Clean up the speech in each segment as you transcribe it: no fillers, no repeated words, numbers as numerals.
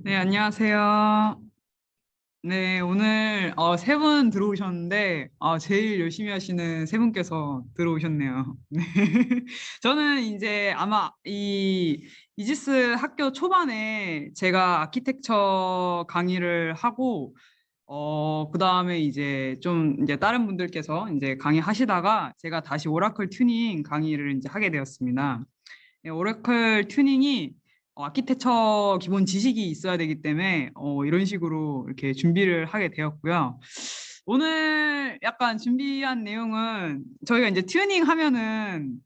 네, 안녕하세요. 네, 오늘 세 분 들어오셨는데 제일 열심히 하시는 세 분께서 들어오셨네요. 네. 저는 이제 아마 이 이지스 학교 초반에 제가 아키텍처 강의를 하고 그다음에 이제 좀 이제 다른 분들께서 이제 강의하시다가 제가 다시 오라클 튜닝 강의를 이제 하게 되었습니다. 네, 오라클 튜닝이 아키텍처 기본 지식이 있어야 되기 때문에 이런 식으로 이렇게 준비를 하게 되었고요. 오늘 약간 준비한 내용은 저희가 이제 튜닝 하면은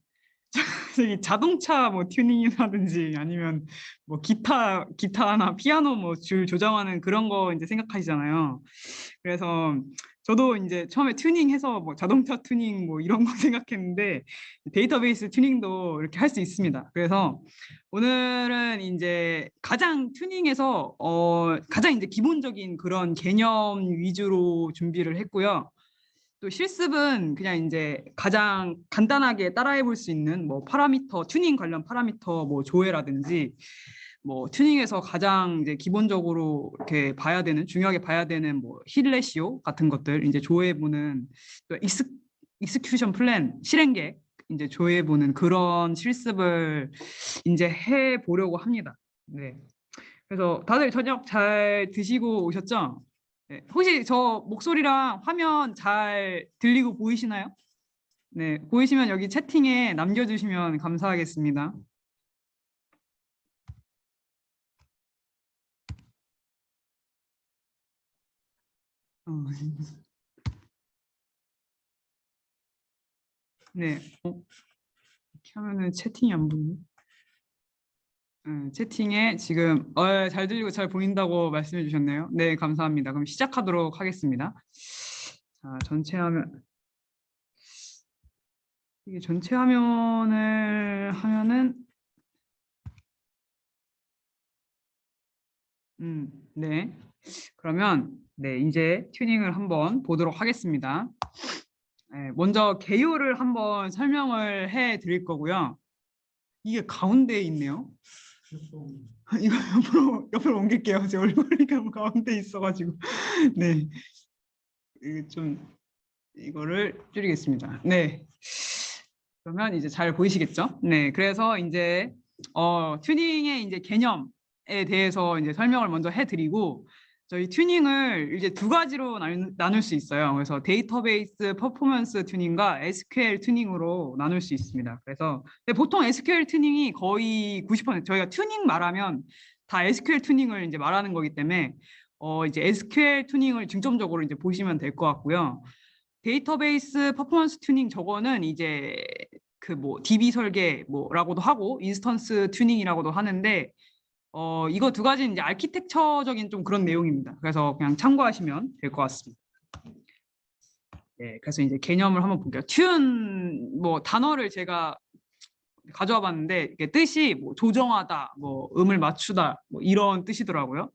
저기 자동차 뭐 튜닝이라든지 아니면 뭐 기타나 피아노 뭐 줄 조정하는 그런 거 이제 생각하시잖아요. 그래서 저도 이제 처음에 튜닝해서 뭐 자동차 튜닝 뭐 이런 거 생각했는데 데이터베이스 튜닝도 이렇게 할 수 있습니다. 그래서 오늘은 이제 가장 튜닝에서 가장 이제 기본적인 그런 개념 위주로 준비를 했고요. 또 실습은 그냥 이제 가장 간단하게 따라해 볼 수 있는 뭐 파라미터, 튜닝 관련 파라미터 뭐 조회라든지 뭐 튜닝에서 가장 이제 기본적으로 이렇게 봐야 되는 중요하게 봐야 되는 뭐 힐 레시오 같은 것들 이제 조회해 보는 또 익스큐션 플랜 실행계획 이제 조회해 보는 그런 실습을 이제 해 보려고 합니다. 네. 그래서 다들 저녁 잘 드시고 오셨죠? 네. 혹시 저 목소리랑 화면 잘 들리고 보이시나요? 네, 보이시면 여기 채팅에 남겨주시면 감사하겠습니다. 어, 네, 이렇게 하면은 채팅이 안 보이네. 채팅에 지금 잘 들리고 잘 보인다고 말씀해 주셨네요. 네, 감사합니다. 그럼 시작하도록 하겠습니다. 자, 전체 화면 이게 전체 화면을 하면은 네. 그러면 네, 이제 튜닝을 한번 보도록 하겠습니다. 네, 먼저 개요를 한번 설명을 해 드릴 거고요. 이게 가운데에 있네요. 이거 옆으로 옮길게요. 제 얼굴이 가운데 있어가지고. 네, 이거 좀 이거를 줄이겠습니다. 네. 그러면 이제 잘 보이시겠죠? 네. 그래서 이제 튜닝의 이제 개념에 대해서 이제 설명을 먼저 해드리고 저희 튜닝을 이제 두 가지로 나눌 수 있어요. 그래서 데이터베이스 퍼포먼스 튜닝과 SQL 튜닝으로 나눌 수 있습니다. 그래서 보통 SQL 튜닝이 거의 90% 저희가 튜닝 말하면 다 SQL 튜닝을 이제 말하는 거기 때문에 이제 SQL 튜닝을 중점적으로 이제 보시면 될 것 같고요. 데이터베이스 퍼포먼스 튜닝 저거는 이제 그 뭐 DB 설계 뭐라고도 하고 인스턴스 튜닝이라고도 하는데 이거 두 가지는 이제 아키텍처적인 좀 그런 내용입니다. 그래서 그냥 참고하시면 될 것 같습니다. 네, 그래서 이제 개념을 한번 볼게요. 튠 뭐 단어를 제가 가져와 봤는데 이게 뜻이 뭐 조정하다, 뭐 음을 맞추다, 뭐 이런 뜻이더라고요.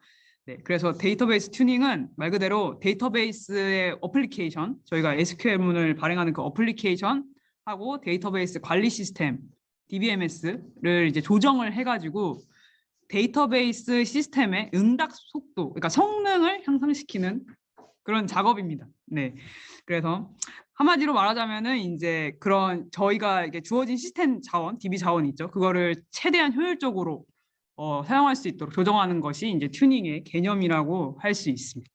네, 그래서 데이터베이스 튜닝은 말 그대로 데이터베이스의 어플리케이션, 저희가 SQL문을 발행하는 그 어플리케이션하고 데이터베이스 관리 시스템, DBMS를 이제 조정을 해가지고 데이터베이스 시스템의 응답 속도, 그러니까 성능을 향상시키는 그런 작업입니다. 네, 그래서 한마디로 말하자면은 이제 그런 저희가 이게 주어진 시스템 자원, DB 자원 있죠. 그거를 최대한 효율적으로 사용할 수 있도록 조정하는 것이 이제 튜닝의 개념이라고 할 수 있습니다.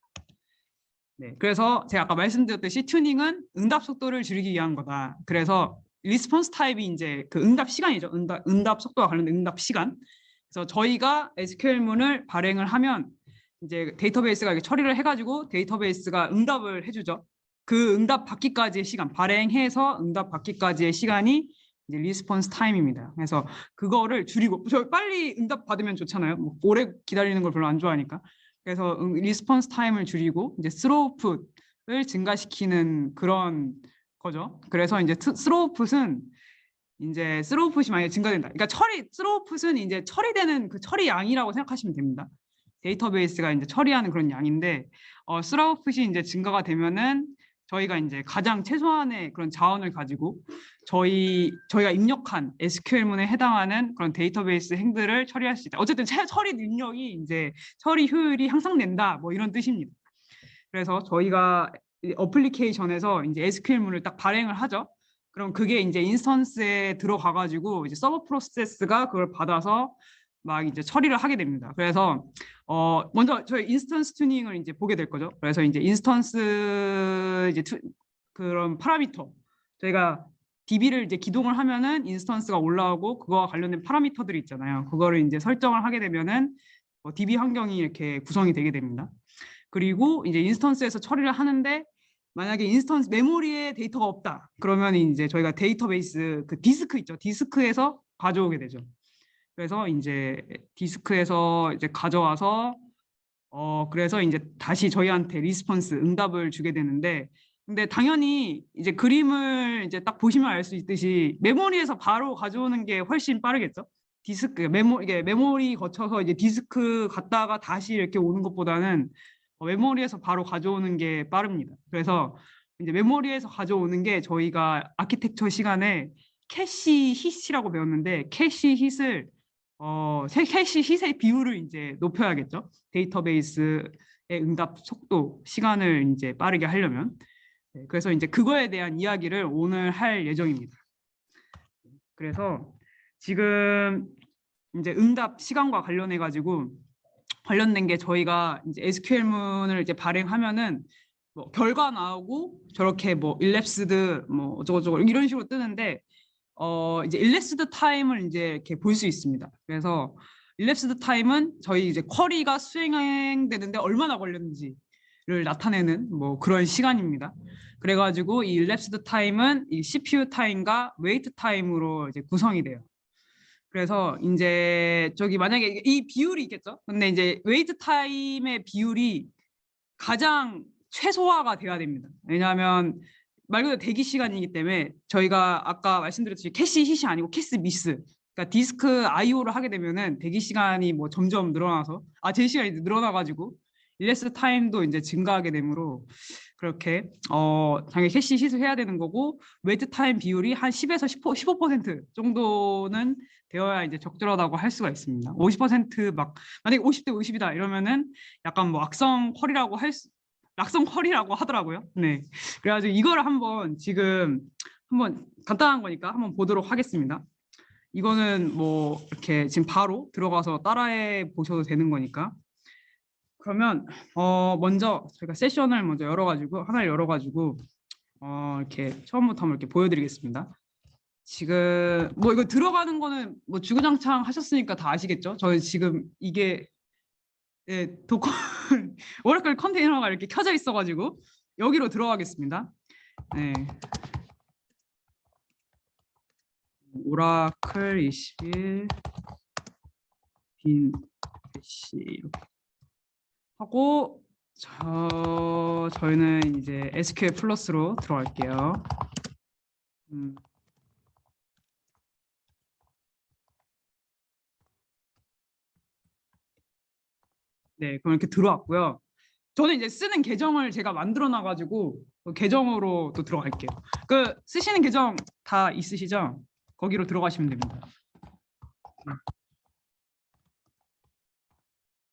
네, 그래서 제가 아까 말씀드렸듯이 튜닝은 응답 속도를 줄이기 위한 거다. 그래서 리스폰스 타입이 이제 그 응답 시간이죠. 응답 속도와 관련된 응답 시간. 그래서 저희가 SQL문을 발행을 하면 이제 데이터베이스가 이렇게 처리를 해가지고 데이터베이스가 응답을 해주죠. 그 응답 받기까지의 시간, 발행해서 응답 받기까지의 시간이 이제 리스폰스 타임입니다. 그래서 그거를 줄이고 저 빨리 응답 받으면 좋잖아요. 뭐 오래 기다리는 걸 별로 안 좋아하니까. 그래서 리스폰스 타임을 줄이고 이제 스로우풋을 증가시키는 그런 거죠. 그래서 이제 스로우풋은 이제 스로우풋이 만약에 증가된다. 그러니까 스로우풋은 이제 처리되는 그 처리 양이라고 생각하시면 됩니다. 데이터베이스가 이제 처리하는 그런 양인데 스로우풋이 이제 증가가 되면은 저희가 이제 가장 최소한의 그런 자원을 가지고 저희가 입력한 SQL문에 해당하는 그런 데이터베이스 행들을 처리할 수 있다. 어쨌든 처리 능력이 이제 처리 효율이 향상된다. 뭐 이런 뜻입니다. 그래서 저희가 어플리케이션에서 이제 SQL문을 딱 발행을 하죠. 그럼 그게 이제 인스턴스에 들어가 가지고 이제 서버 프로세스가 그걸 받아서 막 이제 처리를 하게 됩니다. 그래서 먼저 저희 인스턴스 튜닝을 이제 보게 될 거죠. 그래서 이제 인스턴스 이제 그런 파라미터 저희가 DB를 이제 기동을 하면은 인스턴스가 올라오고 그거와 관련된 파라미터들이 있잖아요. 그거를 이제 설정을 하게 되면은 DB 환경이 이렇게 구성이 되게 됩니다. 그리고 이제 인스턴스에서 처리를 하는데 만약에 인스턴스 메모리에 데이터가 없다. 그러면 이제 저희가 데이터베이스 그 디스크 있죠. 디스크에서 가져오게 되죠. 그래서 이제 디스크에서 이제 가져와서 그래서 이제 다시 저희한테 리스폰스 응답을 주게 되는데 근데 당연히 이제 그림을 이제 딱 보시면 알 수 있듯이 메모리에서 바로 가져오는 게 훨씬 빠르겠죠. 디스크 이게 메모리 거쳐서 이제 디스크 갔다가 다시 이렇게 오는 것보다는 메모리에서 바로 가져오는 게 빠릅니다. 그래서 이제 메모리에서 가져오는 게 저희가 아키텍처 시간에 캐시 hit이라고 배웠는데 캐시 hit을 캐시 hit의 비율을 이제 높여야겠죠. 데이터베이스의 응답 속도, 시간을 이제 빠르게 하려면. 네, 그래서 이제 그거에 대한 이야기를 오늘 할 예정입니다. 그래서 지금 이제 응답 시간과 관련해 가지고 관련된 게 저희가 이제 SQL문을 이제 발행하면은 뭐 결과 나오고 저렇게 뭐 일랩스드 뭐 어쩌고저쩌고 이런 식으로 뜨는데 이제 일랩스드 타임을 이제 이렇게 볼 수 있습니다. 그래서 일랩스드 타임은 저희 이제 쿼리가 수행되는데 얼마나 걸렸는지를 나타내는 뭐 그런 시간입니다. 그래가지고 이 일랩스드 타임은 이 CPU 타임과 웨이트 타임으로 이제 구성이 돼요. 그래서 이제 저기 만약에 이 비율이 있겠죠. 근데 이제 웨이트 타임의 비율이 가장 최소화가 돼야 됩니다. 왜냐하면 말 그대로 대기 시간이기 때문에 저희가 아까 말씀드렸듯이 캐시 hit이 아니고 캐시 미스. 그러니까 디스크 I/O를 하게 되면은 대기 시간이 뭐 점점 늘어나서 제기 시간이 늘어나가지고 일레스 타임도 이제 증가하게 되므로 그렇게 당연히 캐시 hit을 해야 되는 거고 웨이트 타임 비율이 한 10에서 15% 정도는 되어야 이제 적절하다고 할 수가 있습니다. 50% 만약에 50대 50이다 이러면은 약간 뭐 악성 쿼리라고 하더라고요. 네. 그래가지고 이거를 한번 간단한 거니까 한번 보도록 하겠습니다. 이거는 뭐 이렇게 지금 바로 들어가서 따라해 보셔도 되는 거니까. 그러면 먼저 저희가 세션을 먼저 하나를 열어가지고 이렇게 처음부터 한번 이렇게 보여드리겠습니다. 지금 뭐 이거 들어가는 거는 뭐 주구장창 하셨으니까 다 아시겠죠? 저희 지금 이게 도커 오라클 컨테이너가 이렇게 켜져 있어가지고 여기로 들어가겠습니다. 네. 오라클 21 빈 캐시 이렇게 하고 저희는 이제 SQL 플러스로 들어갈게요. 네, 그럼 이렇게 들어왔고요. 저는 이제 쓰는 계정을 제가 만들어 놔가지고 그 계정으로 또 들어갈게요. 그 쓰시는 계정 다 있으시죠? 거기로 들어가시면 됩니다.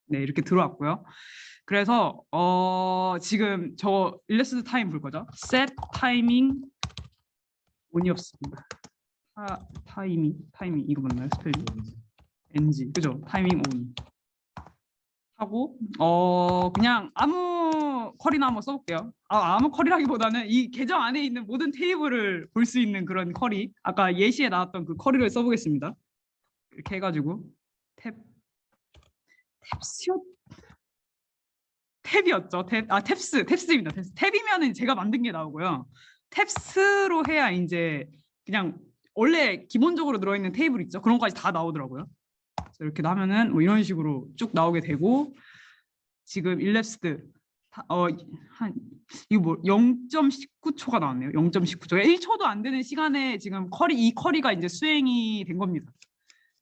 네, 이렇게 들어왔고요. 그래서 지금 저 일레스드 타임 볼 거죠? set 타이밍 on이었습니다. 타이밍 이거 맞나요? 스펠링? ng 그죠? 타이밍 on 하고 그냥 아무 쿼리나 한번 써볼게요. 아무 쿼리라기보다는 이 계정 안에 있는 모든 테이블을 볼 수 있는 그런 쿼리. 아까 예시에 나왔던 그 쿼리를 써보겠습니다. 이렇게 해가지고 탭이었죠. 탭스입니다. 탭이면은 제가 만든 게 나오고요. 탭스로 해야 이제 그냥 원래 기본적으로 들어있는 테이블 있죠. 그런 거까지 다 나오더라고요. 이렇게 하면은 뭐 이런 식으로 쭉 나오게 되고 지금 일랩스드 한 이거 뭐 0.19초가 나왔네요. 0.19초. 1초도 안 되는 시간에 지금 이 쿼리가 이제 수행이 된 겁니다.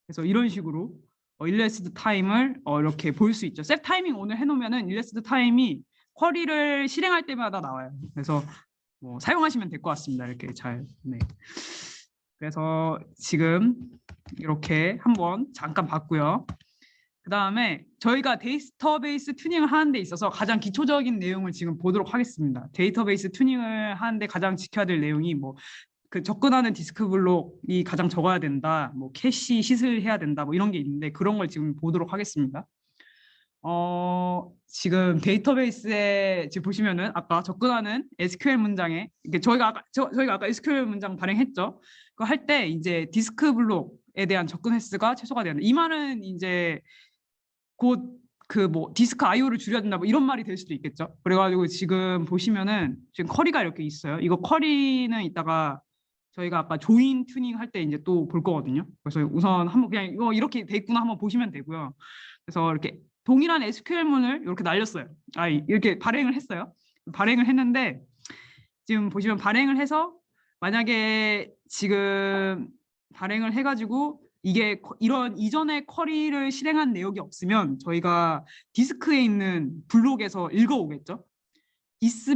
그래서 이런 식으로 일레스드 타임을 이렇게 볼 수 있죠. 셋 타이밍 오늘 해놓으면은 일레스드 타임이 쿼리를 실행할 때마다 나와요. 그래서 뭐 사용하시면 될 것 같습니다. 이렇게 잘. 네. 그래서 지금 이렇게 한번 잠깐 봤고요. 그 다음에 저희가 데이터베이스 튜닝을 하는 데 있어서 가장 기초적인 내용을 지금 보도록 하겠습니다. 데이터베이스 튜닝을 하는데 가장 지켜야 될 내용이 뭐 그 접근하는 디스크 블록이 가장 적어야 된다, 뭐 캐시 힛을 해야 된다, 뭐 이런 게 있는데 그런 걸 지금 보도록 하겠습니다. 지금 데이터베이스에 지금 보시면은 아까 접근하는 SQL 문장에 저희가 아까 SQL 문장 발행했죠. 그거 할 때 이제 디스크 블록에 대한 접근 횟수가 최소가 돼야 된다. 이 말은 이제 곧 그 뭐 디스크 IO를 줄여야 된다 뭐 이런 말이 될 수도 있겠죠. 그래가지고 지금 보시면은 지금 쿼리가 이렇게 있어요. 이거 쿼리는 이따가 저희가 아까 조인 튜닝 할 때 이제 또 볼 거거든요. 그래서 우선 한번 그냥 이거 이렇게 돼 있구나 한번 보시면 되고요. 그래서 이렇게 동일한 SQL문을 이렇게 날렸어요. 이렇게 발행을 했어요. 발행을 했는데 지금 보시면 발행을 해서 만약에 지금 발행을 해가지고 이게 이런 이전에 쿼리를 실행한 내역이 없으면 저희가 디스크에 있는 블록에서 읽어오겠죠.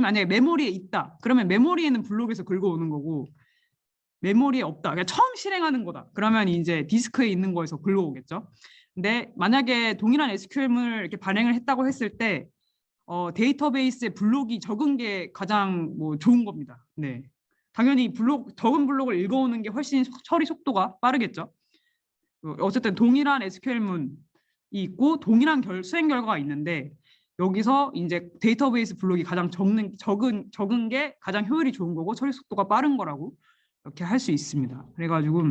만약에 메모리에 있다. 그러면 메모리에 있는 블록에서 긁어오는 거고 메모리에 없다. 그러니까 처음 실행하는 거다. 그러면 이제 디스크에 있는 거에서 긁어오겠죠. 근데 만약에 동일한 SQL문을 이렇게 발행을 했다고 했을 때 데이터베이스에 블록이 적은 게 가장 뭐 좋은 겁니다. 네, 당연히 적은 블록을 읽어오는 게 훨씬 처리 속도가 빠르겠죠. 어쨌든 동일한 SQL문이 있고 동일한 수행 결과가 있는데 여기서 이제 데이터베이스 블록이 가장 적은 게 가장 효율이 좋은 거고 처리 속도가 빠른 거라고 이렇게 할 수 있습니다. 그래가지고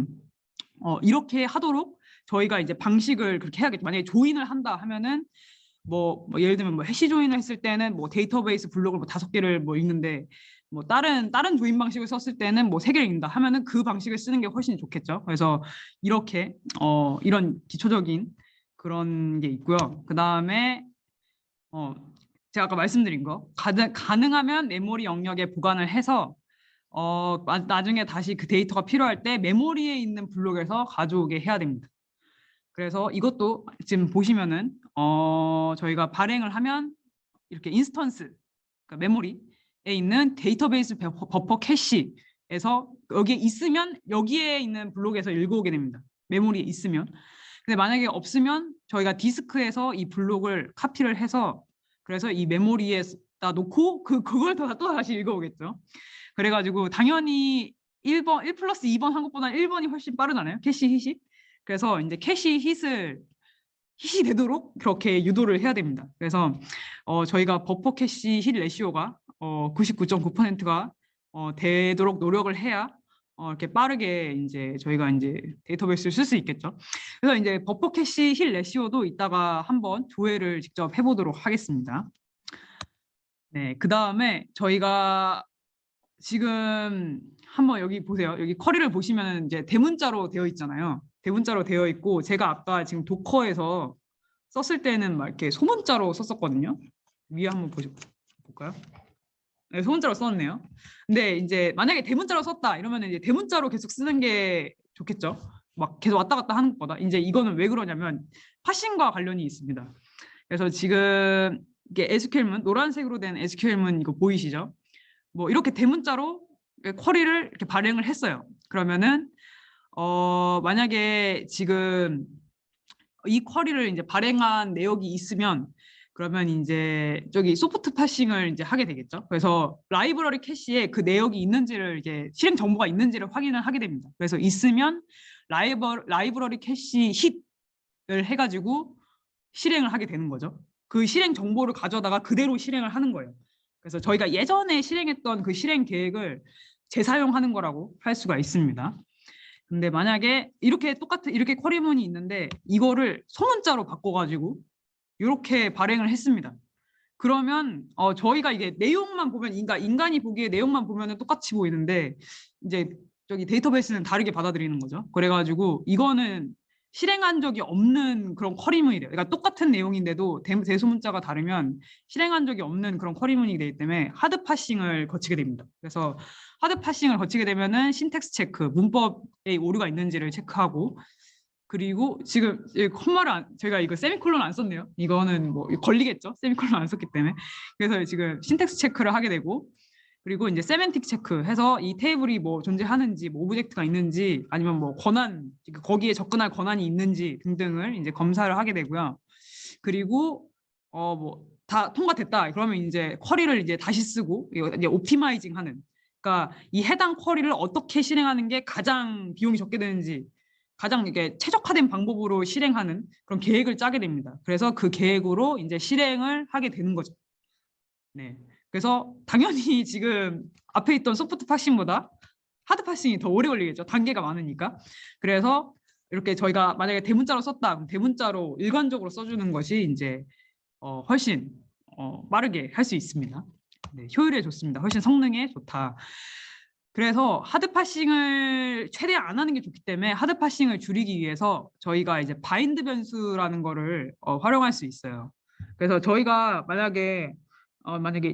이렇게 하도록 저희가 이제 방식을 그렇게 해야겠죠. 만약에 조인을 한다 하면은 뭐 예를 들면 뭐 해시 조인을 했을 때는 뭐 데이터베이스 블록을 뭐 5개를 뭐 읽는데 뭐 다른 조인 방식을 썼을 때는 뭐 3개를 읽는다 하면은 그 방식을 쓰는 게 훨씬 좋겠죠. 그래서 이렇게 이런 기초적인 그런 게 있고요. 그 다음에 제가 아까 말씀드린 거 가능하면 메모리 영역에 보관을 해서 나중에 다시 그 데이터가 필요할 때 메모리에 있는 블록에서 가져오게 해야 됩니다. 그래서 이것도 지금 보시면은 저희가 발행을 하면 이렇게 인스턴스, 그러니까 메모리에 있는 데이터베이스 버퍼 캐시에서 여기에 있으면 여기에 있는 블록에서 읽어오게 됩니다. 메모리에 있으면. 근데 만약에 없으면 저희가 디스크에서 이 블록을 카피를 해서 그래서 이 메모리에다 놓고 그걸 또 다시 읽어오겠죠. 그래가지고 당연히 1 플러스 2번 한 것보다 1번이 훨씬 빠르잖아요. 캐시 힛이. 그래서 이제 캐시 힛이 되도록 그렇게 유도를 해야 됩니다. 그래서 저희가 버퍼 캐시 힛 레시오가 99.9%가 되도록 노력을 해야 이렇게 빠르게 이제 저희가 이제 데이터베이스를 쓸 수 있겠죠. 그래서 이제 버퍼 캐시 힛 레시오도 이따가 한번 조회를 직접 해보도록 하겠습니다. 네, 그 다음에 저희가 지금 한번 여기 보세요. 여기 쿼리를 보시면 이제 대문자로 되어 있잖아요. 대문자로 되어 있고 제가 아까 지금 도커에서 썼을 때는 막 이렇게 소문자로 썼었거든요. 위에 한번 볼까요? 네, 소문자로 썼네요. 근데 이제 만약에 대문자로 썼다 이러면 이제 대문자로 계속 쓰는 게 좋겠죠. 막 계속 왔다 갔다 하는 것보다 이제 이거는 왜 그러냐면 파싱과 관련이 있습니다. 그래서 지금 이게 SQL문 노란색으로 된 SQL문 이거 보이시죠? 뭐 이렇게 대문자로 쿼리를 이렇게 발행을 했어요. 그러면은 만약에 지금 이 쿼리를 이제 발행한 내역이 있으면 그러면 이제 저기 소프트 파싱을 이제 하게 되겠죠. 그래서 라이브러리 캐시에 그 내역이 있는지를 이제 실행 정보가 있는지를 확인을 하게 됩니다. 그래서 있으면 라이브러리 캐시 힛을 해가지고 실행을 하게 되는 거죠. 그 실행 정보를 가져다가 그대로 실행을 하는 거예요. 그래서 저희가 예전에 실행했던 그 실행 계획을 재사용하는 거라고 할 수가 있습니다. 근데 만약에 이렇게 쿼리문이 있는데 이거를 소문자로 바꿔가지고 이렇게 발행을 했습니다. 그러면 저희가 이게 내용만 보면 인간이 보기에 내용만 보면은 똑같이 보이는데 이제 저기 데이터베이스는 다르게 받아들이는 거죠. 그래가지고 이거는 실행한 적이 없는 그런 쿼리문이 돼요. 그러니까 똑같은 내용인데도 대소문자가 다르면 실행한 적이 없는 그런 쿼리문이 되기 때문에 하드 파싱을 거치게 됩니다. 그래서 하드 파싱을 거치게 되면은 신텍스 체크, 문법에 오류가 있는지를 체크하고 그리고 지금 제가 이거 세미콜론 안 썼네요. 이거는 뭐 걸리겠죠. 세미콜론 안 썼기 때문에. 그래서 지금 신텍스 체크를 하게 되고 그리고 이제 세맨틱 체크 해서 이 테이블이 뭐 존재하는지, 뭐 오브젝트가 있는지, 아니면 뭐 권한, 거기에 접근할 권한이 있는지 등등을 이제 검사를 하게 되고요. 그리고 뭐 다 통과됐다. 그러면 이제 쿼리를 이제 다시 쓰고 이제 옵티마이징 하는. 그러니까 이 해당 쿼리를 어떻게 실행하는 게 가장 비용이 적게 되는지 가장 이게 최적화된 방법으로 실행하는 그런 계획을 짜게 됩니다. 그래서 그 계획으로 이제 실행을 하게 되는 거죠. 네. 그래서 당연히 지금 앞에 있던 소프트 파싱보다 하드 파싱이 더 오래 걸리겠죠. 단계가 많으니까. 그래서 이렇게 저희가 만약에 대문자로 썼다, 그럼 대문자로 일관적으로 써주는 것이 이제 훨씬 빠르게 할 수 있습니다. 네, 효율에 좋습니다. 훨씬 성능에 좋다. 그래서 하드 파싱을 최대한 안 하는 게 좋기 때문에 하드 파싱을 줄이기 위해서 저희가 이제 바인드 변수라는 거를 활용할 수 있어요. 그래서 저희가 만약에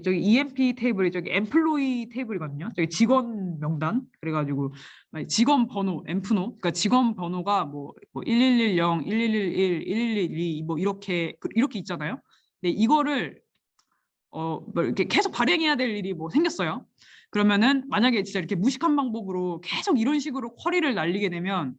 저기 EMP 테이블이 저기 엠플로이 테이블이거든요. 저기 직원 명단. 그래가지고 직원 번호, 엠프노. 그러니까 직원 번호가 뭐 1110, 1111, 1112 뭐 이렇게 있잖아요. 근데 이거를 뭐 이렇게 계속 발행해야 될 일이 뭐 생겼어요. 그러면은 만약에 진짜 이렇게 무식한 방법으로 계속 이런 식으로 쿼리를 날리게 되면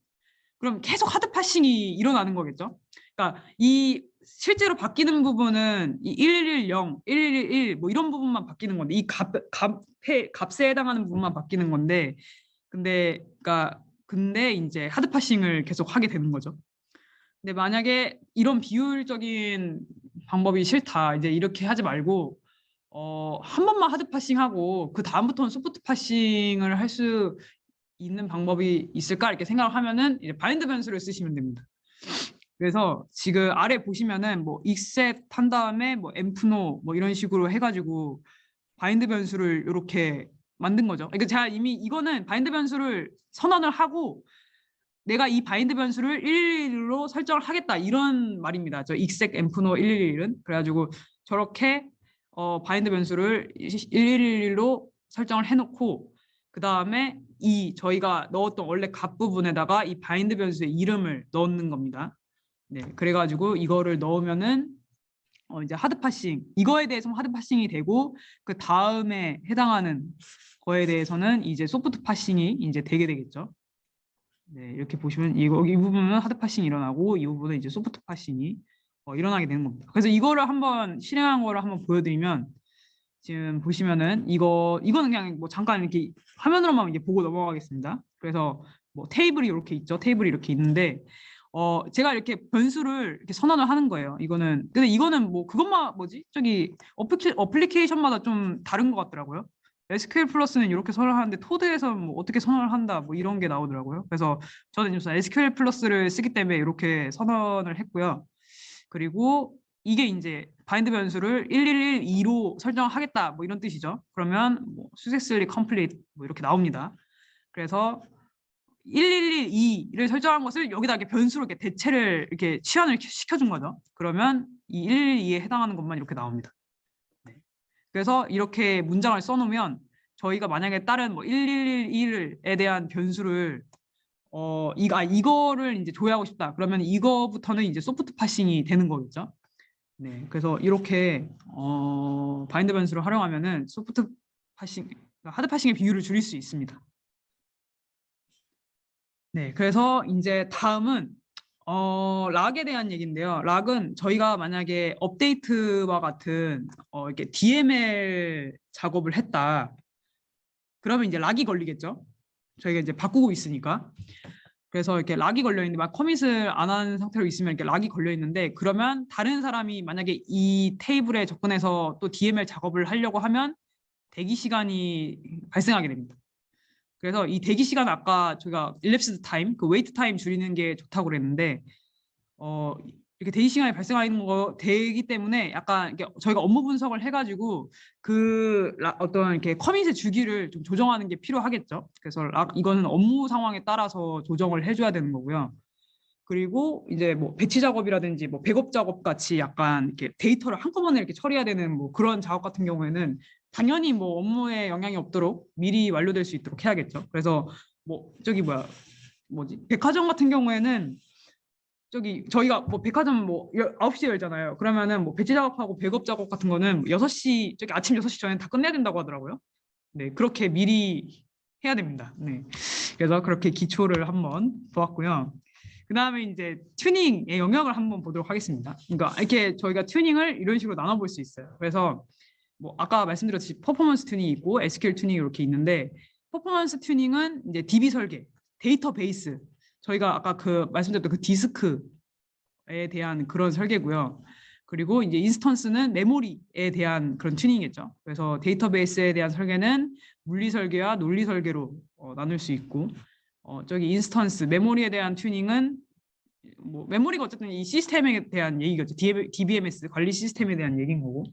그럼 계속 하드 파싱이 일어나는 거겠죠. 그러니까 이 실제로 바뀌는 부분은 이 1110, 1111 뭐 이런 부분만 바뀌는 건데 이 값에 해당하는 부분만 바뀌는 건데 근데 이제 하드 파싱을 계속 하게 되는 거죠. 근데 만약에 이런 비효율적인 방법이 싫다. 이제 이렇게 하지 말고 한 번만 하드 파싱하고 그 다음부터는 소프트 파싱을 할 수 있는 방법이 있을까 이렇게 생각을 하면은 이제 바인드 변수를 쓰시면 됩니다. 그래서 지금 아래 보시면은 뭐 exec 한 다음에 뭐 empno 뭐 이런 식으로 해가지고 바인드 변수를 이렇게 만든 거죠. 그러니까 제가 이미 이거는 바인드 변수를 선언을 하고 내가 이 바인드 변수를 111로 설정을 하겠다 이런 말입니다. 저 exec empno 111은 그래가지고 저렇게 바인드 변수를 111로 설정을 해놓고 그 다음에 이 저희가 넣었던 원래 값 부분에다가 이 바인드 변수의 이름을 넣는 겁니다. 네, 그래가지고 이거를 넣으면은 이제 하드 파싱 이거에 대해서는 하드 파싱이 되고 그 다음에 해당하는 거에 대해서는 이제 소프트 파싱이 이제 되게 되겠죠. 네, 이렇게 보시면 이 부분은 하드 파싱이 일어나고 이 부분은 이제 소프트 파싱이 일어나게 되는 겁니다. 그래서 이거를 한번 실행한 거를 한번 보여드리면 지금 보시면은 이거는 그냥 뭐 잠깐 이렇게 화면으로만 이제 보고 넘어가겠습니다. 그래서 뭐 테이블이 이렇게 있죠. 테이블이 이렇게 있는데 제가 이렇게 변수를 이렇게 선언을 하는 거예요. 근데 이거는 뭐 그것만 저기 어플리케이션마다 좀 다른 것 같더라고요. SQL 플러스는 이렇게 선언을 하는데 토드에서 뭐 어떻게 선언을 한다 뭐 이런 게 나오더라고요. 그래서 저는 우선 SQL 플러스를 쓰기 때문에 이렇게 선언을 했고요. 그리고 이게 이제 바인드 변수를 1112로 설정하겠다 뭐 이런 뜻이죠. 그러면 뭐 successfully complete 뭐 이렇게 나옵니다. 그래서 1112를 설정한 것을 여기다 이렇게 변수로 이렇게 대체를 이렇게 치환을 시켜준 거죠. 그러면 이 112에 해당하는 것만 이렇게 나옵니다. 네. 그래서 이렇게 문장을 써놓으면 저희가 만약에 다른 뭐 1111에 대한 변수를 이거를 이제 조회하고 싶다. 그러면 이거부터는 이제 소프트 파싱이 되는 거겠죠. 네, 그래서 이렇게 바인드 변수를 활용하면은 소프트 파싱, 하드 파싱의 비율을 줄일 수 있습니다. 네, 그래서 이제 다음은 락에 대한 얘기인데요. 락은 저희가 만약에 업데이트와 같은 이렇게 DML 작업을 했다. 그러면 이제 락이 걸리겠죠. 저희가 이제 바꾸고 있으니까. 그래서 이렇게 락이 걸려 있는데 막 커밋을 안 하는 상태로 있으면 이렇게 락이 걸려 있는데 그러면 다른 사람이 만약에 이 테이블에 접근해서 또 DML 작업을 하려고 하면 대기 시간이 발생하게 됩니다. 그래서 이 대기 시간 아까 저희가 elapsed time, 그 웨이트 타임 줄이는 게 좋다고 그랬는데 이렇게 대기 시간이 발생하는 거 되기 때문에 약간 이렇게 저희가 업무 분석을 해가지고 어떤 이렇게 커밋의 주기를 좀 조정하는 게 필요하겠죠. 그래서 이거는 업무 상황에 따라서 조정을 해줘야 되는 거고요. 그리고 이제 뭐 배치 작업이라든지 뭐 백업 작업 같이 약간 이렇게 데이터를 한꺼번에 이렇게 처리해야 되는 뭐 그런 작업 같은 경우에는 당연히 뭐 업무에 영향이 없도록 미리 완료될 수 있도록 해야겠죠. 그래서 뭐 백화점 같은 경우에는 저희가 뭐 백화점 뭐 9시에 열잖아요. 그러면은 뭐 배치 작업하고 백업 작업 같은 거는 6시 아침 6시 전에 다 끝내야 된다고 하더라고요. 네, 그렇게 미리 해야 됩니다. 네, 그래서 그렇게 기초를 한번 보았고요. 그 다음에 이제 튜닝의 영역을 한번 보도록 하겠습니다. 그러니까 이렇게 저희가 튜닝을 이런 식으로 나눠볼 수 있어요. 그래서 뭐 아까 말씀드렸듯이 퍼포먼스 튜닝이 있고 SQL 튜닝이 이렇게 있는데, 퍼포먼스 튜닝은 이제 DB 설계, 데이터베이스, 저희가 아까 그 말씀드렸던 그 디스크에 대한 그런 설계고요. 그리고 이제 인스턴스는 메모리에 대한 그런 튜닝이겠죠. 그래서 데이터베이스에 대한 설계는 물리 설계와 논리 설계로 나눌 수 있고, 저기 인스턴스 메모리에 대한 튜닝은 뭐 메모리가 어쨌든 이 시스템에 대한 얘기겠죠. DBMS 관리 시스템에 대한 얘기인 거고,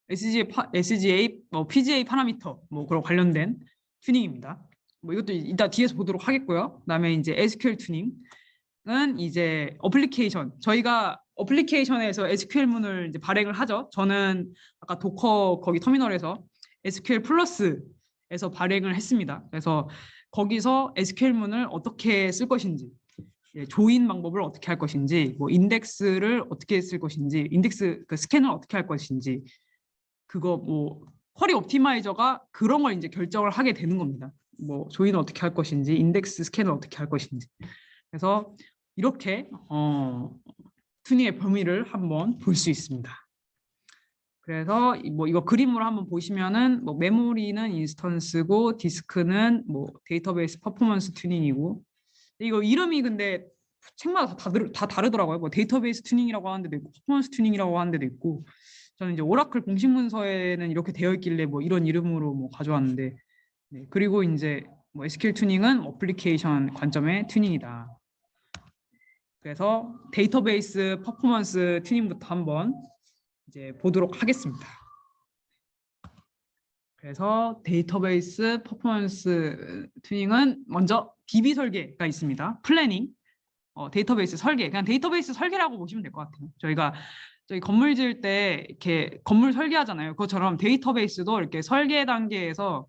SGA, PGA 파라미터 뭐 그런 관련된 튜닝입니다. 뭐 이것도 이따 뒤에서 보도록 하겠고요. 그다음에 이제 SQL 튜닝은 이제 어플리케이션, 저희가 어플리케이션에서 SQL문을 이제 발행을 하죠. 저는 아까 도커 거기 터미널에서 SQL 플러스에서 발행을 했습니다. 그래서 거기서 SQL문을 어떻게 쓸 것인지, 조인 방법을 어떻게 할 것인지, 뭐 인덱스를 어떻게 쓸 것인지, 인덱스 그 스캔을 어떻게 할 것인지, 그거 뭐 쿼리 옵티마이저가 그런 걸 이제 결정을 하게 되는 겁니다. 뭐 조인을 어떻게 할 것인지, 인덱스 스캔을 어떻게 할 것인지. 그래서 이렇게 튜닝의 범위를 한번 볼 수 있습니다. 그래서 뭐 이거 그림으로 한번 보시면은 뭐 메모리는 인스턴스고 디스크는 뭐 데이터베이스 퍼포먼스 튜닝이고, 이거 이름이 근데 책마다 다 다르더라고요. 뭐 데이터베이스 튜닝이라고 하는 데도 있고 퍼포먼스 튜닝이라고 하는 데도 있고, 저는 이제 오라클 공식 문서에는 이렇게 되어 있길래 뭐 이런 이름으로 뭐 가져왔는데, 네, 그리고 이제 뭐 SQL 튜닝은 어플리케이션 관점의 튜닝이다. 그래서 데이터베이스 퍼포먼스 튜닝부터 한번 이제 보도록 하겠습니다. 그래서 데이터베이스 퍼포먼스 튜닝은 먼저 DB 설계가 있습니다. 플래닝, 데이터베이스 설계, 그냥 데이터베이스 설계라고 보시면 될 것 같아요. 저희가 저희 건물 지을 때 이렇게 건물 설계하잖아요. 그것처럼 데이터베이스도 이렇게 설계 단계에서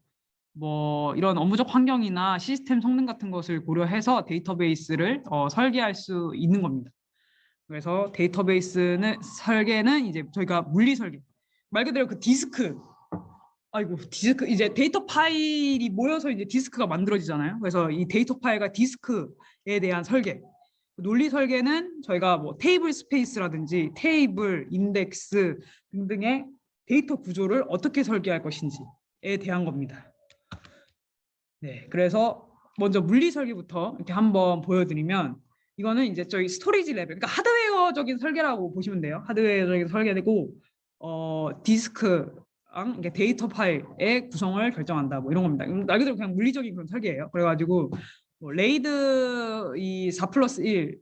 뭐 이런 업무적 환경이나 시스템 성능 같은 것을 고려해서 데이터베이스를 설계할 수 있는 겁니다. 그래서 데이터베이스는 설계는 이제 저희가 물리 설계, 말 그대로 그 디스크, 디스크, 이제 데이터 파일이 모여서 이제 디스크가 만들어지잖아요. 그래서 이 데이터 파일과 디스크에 대한 설계, 논리 설계는 저희가 뭐 테이블 스페이스라든지 테이블, 인덱스 등등의 데이터 구조를 어떻게 설계할 것인지에 대한 겁니다. 네, 그래서 먼저 물리 설계부터 이렇게 한번 보여드리면, 이거는 이제 저희 스토리지 레벨, 그러니까 하드웨어적인 설계라고 보시면 돼요. 하드웨어적인 설계되고, 디스크랑 데이터 파일의 구성을 결정한다, 뭐 이런 겁니다. 말 그대로 그냥 물리적인 그런 설계예요. 그래가지고 뭐 레이드 이 4+1의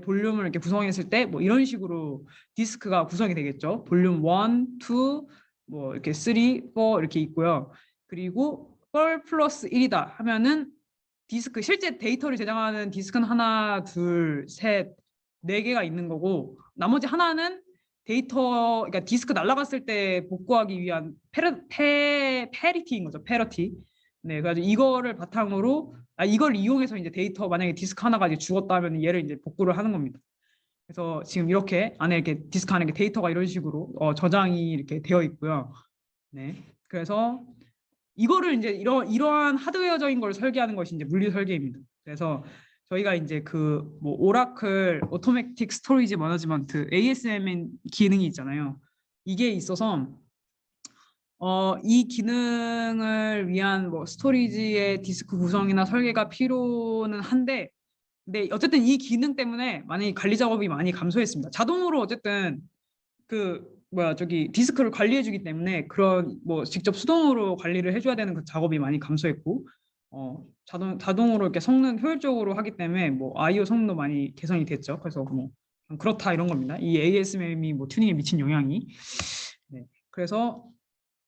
볼륨을 이렇게 구성했을 때 뭐 이런 식으로 디스크가 구성이 되겠죠. 볼륨 1, 2, 뭐 이렇게 3, 4 이렇게 있고요. 그리고 펄 플러스 1이다 하면은 디스크, 실제 데이터를 저장하는 디스크는 하나, 둘, 셋, 네 개가 있는 거고, 나머지 하나는 데이터, 그러니까 디스크 날아갔을 때 복구하기 위한 페리티인 거죠. 페러티. 네, 그래서 이거를 바탕으로 이걸 이용해서 이제 데이터, 만약에 디스크 하나가 이제 죽었다 하면 얘를 이제 복구를 하는 겁니다. 그래서 지금 이렇게 안에 이렇게 디스크 안에 데이터가 이런 식으로 저장이 이렇게 되어 있고요. 네, 그래서 이거를 이제 이러한 하드웨어적인 걸 설계하는 것이 이제 물리 설계입니다. 그래서 저희가 이제 그 뭐 오라클 오토매틱 스토리지 매니지먼트 ASMN 기능이 있잖아요. 이게 있어서 이 기능을 위한 뭐 스토리지의 디스크 구성이나 설계가 필요는 한데, 근데 어쨌든 이 기능 때문에 만약에 관리 작업이 많이 감소했습니다. 자동으로 어쨌든 저기 디스크를 관리해주기 때문에 그런 뭐 직접 수동으로 관리를 해줘야 되는 그 작업이 많이 감소했고, 자동으로 이렇게 성능 효율적으로 하기 때문에 뭐 I/O 성능도 많이 개선이 됐죠. 그래서 뭐 그렇다 이런 겁니다. 이 ASM이 뭐 튜닝에 미친 영향이. 네. 그래서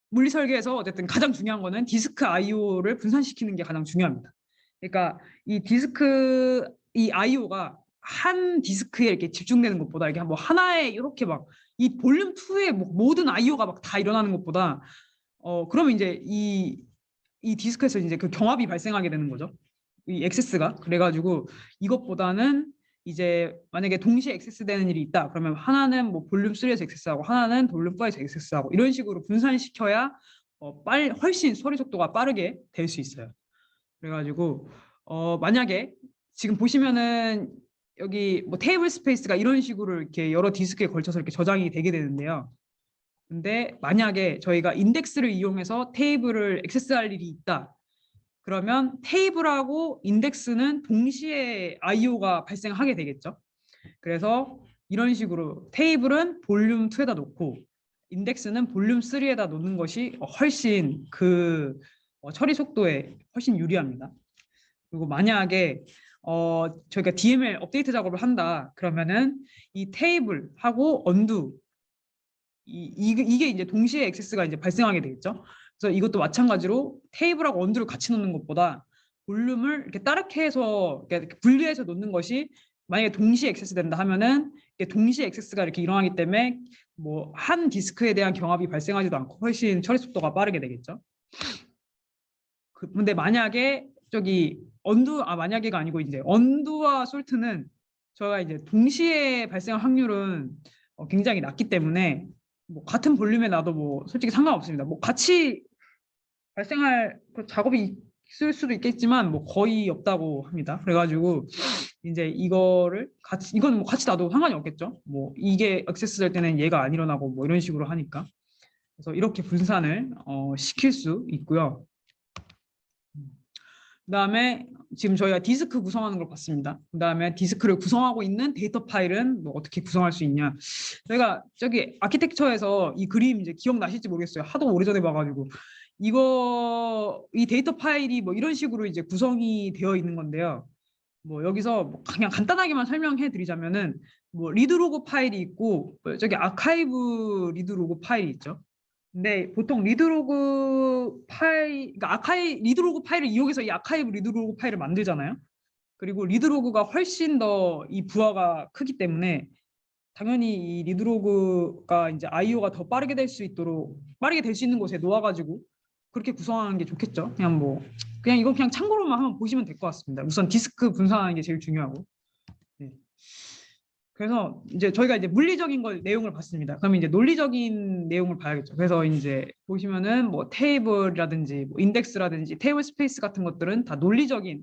물리 설계에서 어쨌든 가장 중요한 거는 디스크 I/O를 분산시키는 게 가장 중요합니다. 그러니까 이 디스크 이 I/O가 한 디스크에 이렇게 집중되는 것보다 이렇게 뭐 하나에 이렇게 막 이 볼륨 2의 모든 I/O가 막 다 일어나는 것보다 그러면 이제 이 디스크에서 이제 그 경합이 발생하게 되는 거죠. 이 액세스가. 그래가지고 이것보다는 이제 만약에 동시에 액세스되는 일이 있다 그러면 하나는 뭐 볼륨 3에서 액세스하고 하나는 볼륨 4에서 액세스하고 이런 식으로 분산시켜야 훨씬 처리 속도가 빠르게 될 수 있어요. 그래가지고 만약에 지금 보시면은 여기 뭐 테이블 스페이스가 이런 식으로 이렇게 여러 디스크에 걸쳐서 이렇게 저장이 되게 되는데요. 근데 만약에 저희가 인덱스를 이용해서 테이블을 액세스할 일이 있다. 그러면 테이블하고 인덱스는 동시에 IO가 발생하게 되겠죠. 그래서 이런 식으로 테이블은 볼륨 2에다 놓고 인덱스는 볼륨 3에다 놓는 것이 훨씬 그 처리 속도에 훨씬 유리합니다. 그리고 만약에 저희가 DML 업데이트 작업을 한다 그러면은 이 테이블하고 언두 이게 이제 동시에 액세스가 이제 발생하게 되겠죠. 그래서 이것도 마찬가지로 테이블하고 언두를 같이 놓는 것보다 볼륨을 이렇게 따르게 해서 이렇게 분리해서 놓는 것이 만약에 동시에 액세스 된다 하면은 동시에 액세스가 이렇게 일어나기 때문에 뭐 한 디스크에 대한 경합이 발생하지도 않고 훨씬 처리 속도가 빠르게 되겠죠. 근데 만약에 만약에가 아니고 이제 언두와 솔트는 저희가 이제 동시에 발생할 확률은 굉장히 낮기 때문에 뭐 같은 볼륨에 놔도 뭐 솔직히 상관없습니다. 뭐 같이 발생할 그 작업이 있을 수도 있겠지만 뭐 거의 없다고 합니다. 그래가지고 이제 이거는 뭐 같이 놔도 상관이 없겠죠. 뭐 이게 액세스 될 때는 얘가 안 일어나고 뭐 이런 식으로 하니까. 그래서 이렇게 분산을 시킬 수 있고요. 그다음에 지금 저희가 디스크 구성하는 걸 봤습니다. 그다음에 디스크를 구성하고 있는 데이터 파일은 뭐 어떻게 구성할 수 있냐. 저희가 저기 아키텍처에서 이 그림 이제 기억나실지 모르겠어요. 하도 오래전에 봐가지고 이 데이터 파일이 뭐 이런 식으로 이제 구성이 되어 있는 건데요. 뭐 여기서 뭐 그냥 간단하게만 설명해 드리자면은 뭐 리드로그 파일이 있고 저기 아카이브 리드로그 파일이 있죠. 근데 보통 그러니까 리드로그 파일을 이용해서 이 아카이브 리드로그 파일을 만들잖아요. 그리고 리드로그가 훨씬 더 이 부하가 크기 때문에 당연히 이 리드로그가 이제 IO가 더 빠르게 될 수 있는 곳에 놓아가지고 그렇게 구성하는 게 좋겠죠. 그냥 이거 그냥 참고로만 한번 보시면 될 것 같습니다. 우선 디스크 분산하는 게 제일 중요하고. 네. 그래서 이제 저희가 이제 물리적인 내용을 봤습니다. 그러면 이제 논리적인 내용을 봐야겠죠. 그래서 이제 보시면은 뭐 테이블이라든지 뭐 인덱스라든지 테이블 스페이스 같은 것들은 다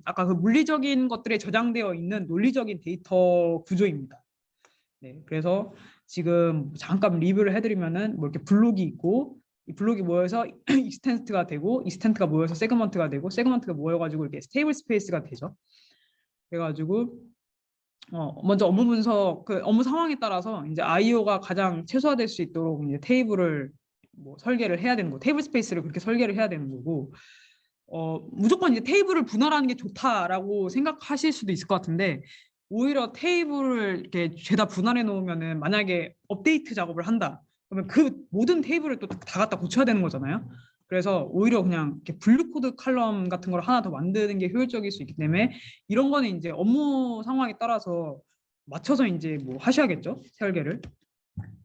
아까 그 물리적인 것들에 저장되어 있는 논리적인 데이터 구조입니다. 네, 그래서 지금 잠깐 리뷰를 해드리면은 뭐 이렇게 블록이 있고 이 블록이 모여서 익스텐트가 되고 익스텐트가 모여서 세그먼트가 되고 세그먼트가 모여가지고 이렇게 테이블 스페이스가 되죠. 그래가지고 먼저 업무 분석 업무 상황에 따라서 이제 IO가 가장 최소화될 수 있도록 이제 테이블을 뭐 설계를 해야 되는 거, 테이블 스페이스를 그렇게 설계를 해야 되는 거고, 무조건 이제 테이블을 분할하는 게 좋다라고 생각하실 수도 있을 것 같은데 오히려 테이블을 이렇게 죄다 분할해 놓으면은 만약에 업데이트 작업을 한다, 그러면 그 모든 테이블을 또 다 갖다 고쳐야 되는 거잖아요. 그래서 오히려 그냥 이렇게 블루 코드 칼럼 같은 걸 하나 더 만드는 게 효율적일 수 있기 때문에 이런 거는 이제 업무 상황에 따라서 맞춰서 이제 뭐 하셔야겠죠, 설계를.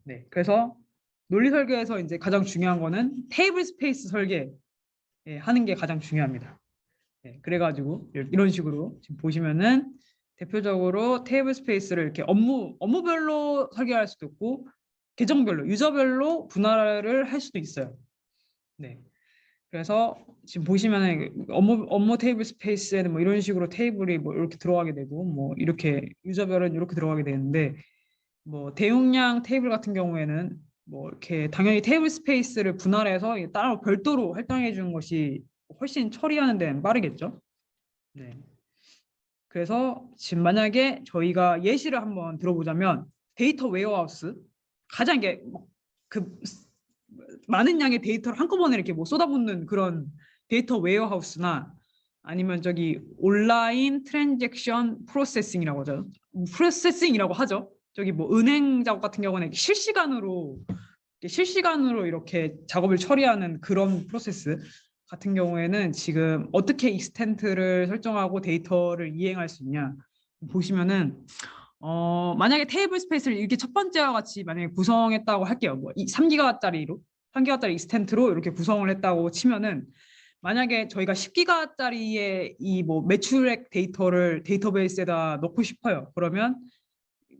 네, 그래서 논리 설계에서 이제 가장 중요한 거는 테이블 스페이스 설계 하는 게 가장 중요합니다. 네, 그래가지고 이런 식으로 지금 보시면은 대표적으로 테이블 스페이스를 이렇게 업무별로 설계할 수도 있고 계정별로, 유저별로 분할을 할 수도 있어요. 네. 그래서 지금 보시면은 업무 테이블 스페이스에는 뭐 이런 식으로 테이블이 뭐 이렇게 들어가게 되고 뭐 이렇게 유저별은 이렇게 들어가게 되는데 뭐 대용량 테이블 같은 경우에는 뭐 이렇게 당연히 테이블 스페이스를 분할해서 따로 별도로 할당해 주는 것이 훨씬 처리하는 데는 빠르겠죠. 네. 그래서 지금 만약에 저희가 예시를 한번 들어보자면 데이터 웨어하우스 가장 이게 그 많은 양의 데이터를 한꺼번에 이렇게 뭐 쏟아붓는 그런 데이터 웨어하우스나 아니면 저기 온라인 트랜잭션 프로세싱이라고 하죠. 저기 뭐 은행 작업 같은 경우는 실시간으로 이렇게 작업을 처리하는 그런 프로세스 같은 경우에는 지금 어떻게 익스텐트를 설정하고 데이터를 이행할 수 있냐 보시면은 만약에 테이블 스페이스를 이렇게 첫 번째와 같이 만약에 구성했다고 할게요. 뭐 3기가짜리로 3기가짜리 익스텐트로 이렇게 구성을 했다고 치면은 만약에 저희가 10기가짜리의 이 뭐 매출액 데이터를 데이터베이스에다 넣고 싶어요. 그러면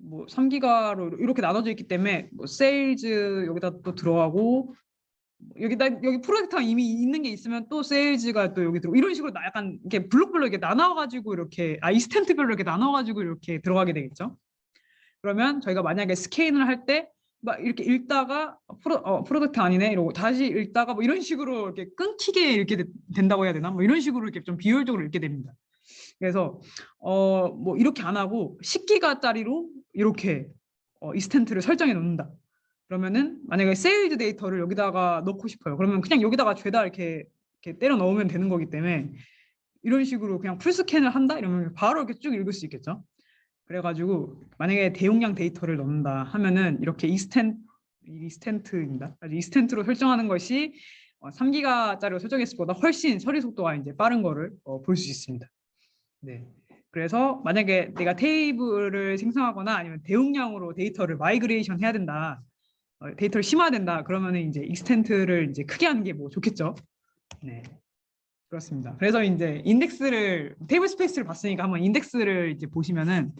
뭐 3기가로 이렇게 나눠져 있기 때문에 뭐 세일즈 여기다 또 들어가고 여기 프로젝트가 이미 있는 게 있으면 또 세일즈가 또 여기 들어 이런 식으로 약간 이렇게 블록별로 이렇게 나눠가지고 이렇게 이스텐트별로 이렇게 나눠가지고 이렇게 들어가게 되겠죠. 그러면 저희가 만약에 스캔을 할 때 막 이렇게 읽다가 프로덕트 아니네 이러고 다시 읽다가 뭐 이런 식으로 이렇게 끊기게 읽게 된다고 해야 되나? 뭐 이런 식으로 이렇게 좀 비효율적으로 읽게 됩니다. 그래서 뭐 이렇게 안 하고 10기가짜리로 이렇게 이스텐트를 설정해 놓는다. 그러면은 만약에 세일즈 데이터를 여기다가 넣고 싶어요. 그러면 그냥 여기다가 죄다 이렇게 때려 넣으면 되는 거기 때문에 이런 식으로 그냥 풀스캔을 한다 이러면 바로 이렇게 쭉 읽을 수 있겠죠. 그래가지고 만약에 대용량 데이터를 넣는다 하면은 이렇게 이스텐트입니다. 이스텐트로 설정하는 것이 3기가짜리로 설정했을 보다 훨씬 처리 속도가 이제 빠른 거를 볼 수 있습니다. 네. 그래서 만약에 내가 테이블을 생성하거나 아니면 대용량으로 데이터를 마이그레이션 해야 된다, 데이터를 심화된다, 그러면은 이제 익스텐트를 이제 크게 하는 게 뭐 좋겠죠. 네. 그렇습니다. 그래서 이제 인덱스를 테이블 스페이스를 봤으니까 한번 인덱스를 이제 보시면은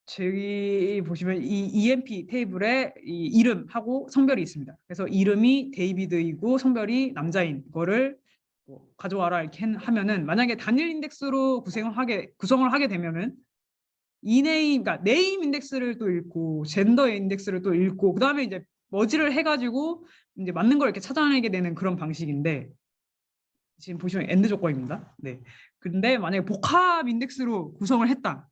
저기 보시면 이 EMP 테이블에 이 이름하고 성별이 있습니다. 그래서 이름이 데이비드이고 성별이 남자인 거를 뭐 가져와라 이렇게 하면은 만약에 단일 인덱스로 구성을 하게 되면은 이네임, 그러니까 네임 인덱스를 또 읽고 젠더 인덱스를 또 읽고 그 다음에 이제 머지를 해가지고 이제 맞는 걸 이렇게 찾아내게 되는 그런 방식인데. 지금 보시면 엔드 조건입니다. 네. 근데 만약에 복합 인덱스로 구성을 했다.